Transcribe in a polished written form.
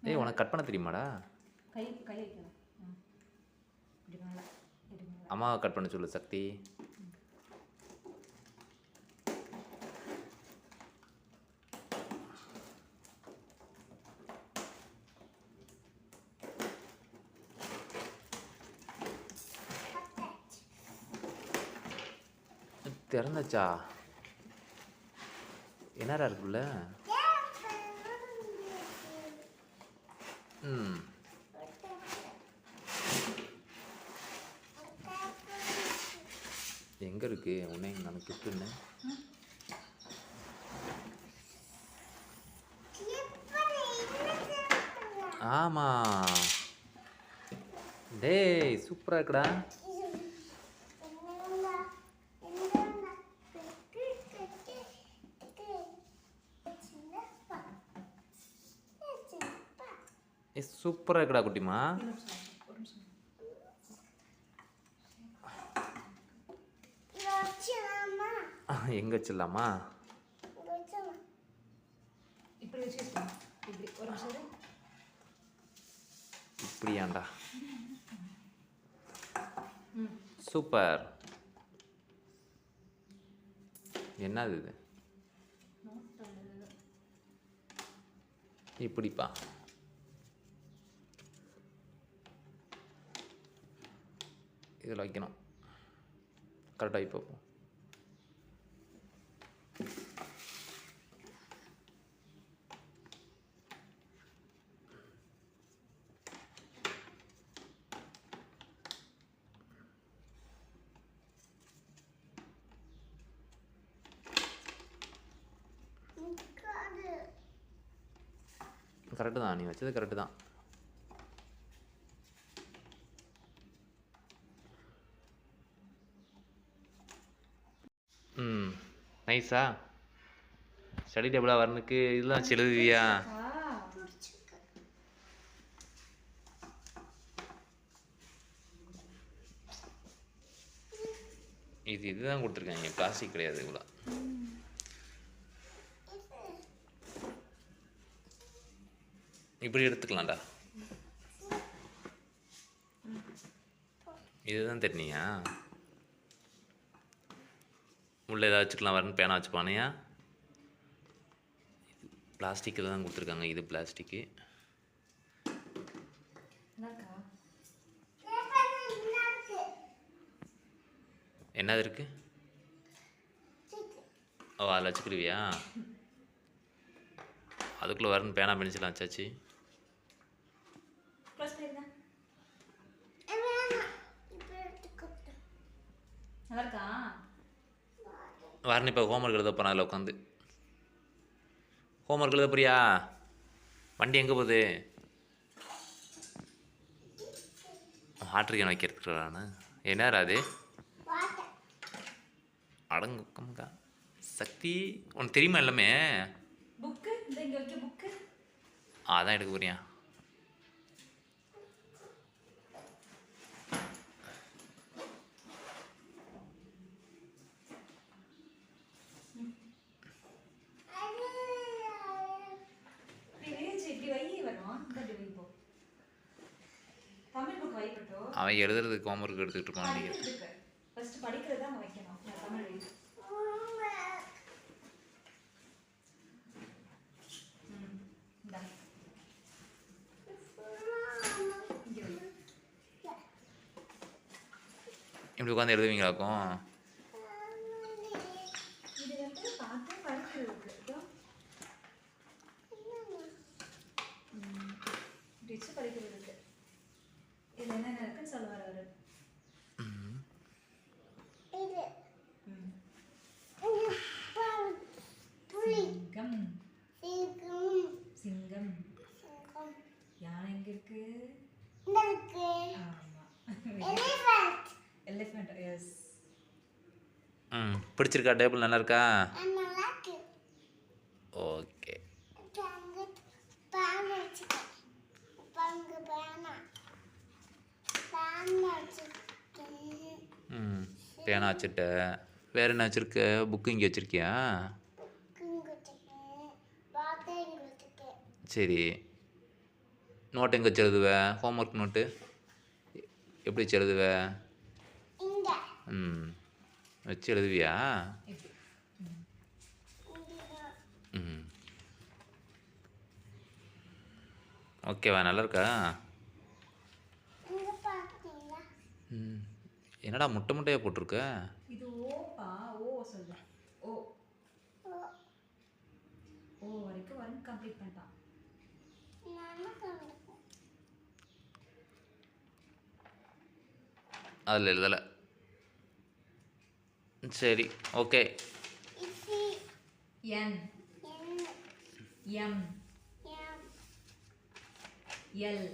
ஏய் உனக்கு கட் பண்ண தெரியுமாடா? கை கை வைக்கணும். இப்படி மேலே இப்படி மேலே. அம்மாவை கட் பண்ண சொல்லு சக்தி. திறந்தாச்சா? என்னடா இருக்குல்ல? எங்கே இருக்கு உன்னை நான் கிஃப்ட்டுன்னு? ஆமாம் டேய் சூப்பராக இருக்குடா. ஏ சூப்பராக இருக்குடா குட்டிமா. எங்கே வச்சிடலாமா? இப்படி வச்சு இப்படி ஒரு நிமிஷம். இப்படியாண்டா சூப்பர். என்னது இது? இப்படிப்பா. இதில் வைக்கணும் கரெக்டாக. இப்போ கரெக்டு தான், நீ வச்சது கரெக்டு தான். நைஸா? ஸ்டடி டேபிளா வரனுக்கு இதெல்லாம் செலுவியா? இதுதான் கொடுத்துருக்காங்க, பிளாஸ்டிக் கிடையாது. இவ்வளோ இப்படி எடுத்துக்கலாம்டா. இதுதான் தெரியா? உள்ள ஏதாவது வச்சுக்கலாம் வரணும். பேனா வச்சுப்பானையா? பிளாஸ்டிக்கில் தான் கொடுத்துருக்காங்க. இது பிளாஸ்டிக்கு. என்னது இருக்கு? ஓ அதில் வச்சுக்கிடுவியா? அதுக்குள்ளே வரணும். பேனா பென்சிலாம் வச்சாச்சு. வரணும். இப்போ ஹோம்ஒர்க் எழுத போகிறேன். அதில் உட்காந்து ஹோம்ஒர்க் எழுத போறியா? வண்டி எங்கே போகுது? வாட்டர் கேன் வைக்கிறதுக்கு நான் என்ன அது? அடங்குக்கா சக்தி, உனக்கு தெரியுமா எல்லாமே? அதான் எடுக்க போறியா? அவன் எழுதுறதுக்கு ஹோம்ஒர்க் எடுத்துக்கிட்டு இருப்பான். இப்படி உட்காந்து எழுதுவீங்களாக்கும்? சிங்கம். யானை எங்க இருக்கு? எலிஃபண்ட். எஸ். பிடிச்சிருக்கா? டேபிள் நல்லா இருக்கா? ஓகே. பேனா வச்சுட்ட. வேற என்ன வச்சிருக்க? புக்கு இங்கே வச்சிருக்கியா? சரி. நோட் எங்கே வச்சு எழுதுவ ஹோம்ஒர்க் நோட்டு எப்படி வச்சு எழுதுவ ம் வச்சு எழுதுவியா இப்படி ம் ஓகேவா நல்லா இருக்கா ம் என்னடா முட்டை முட்டையாக போட்டிருக்க இது ஓப்பா ஓ சொல்றேன் ஓ ஓ வரைக்கும் ஒர்க் கம்ப்ளீட் பண்ணிட்டான் அதில் எழுதலை சரி ஓகே என் எம் எல்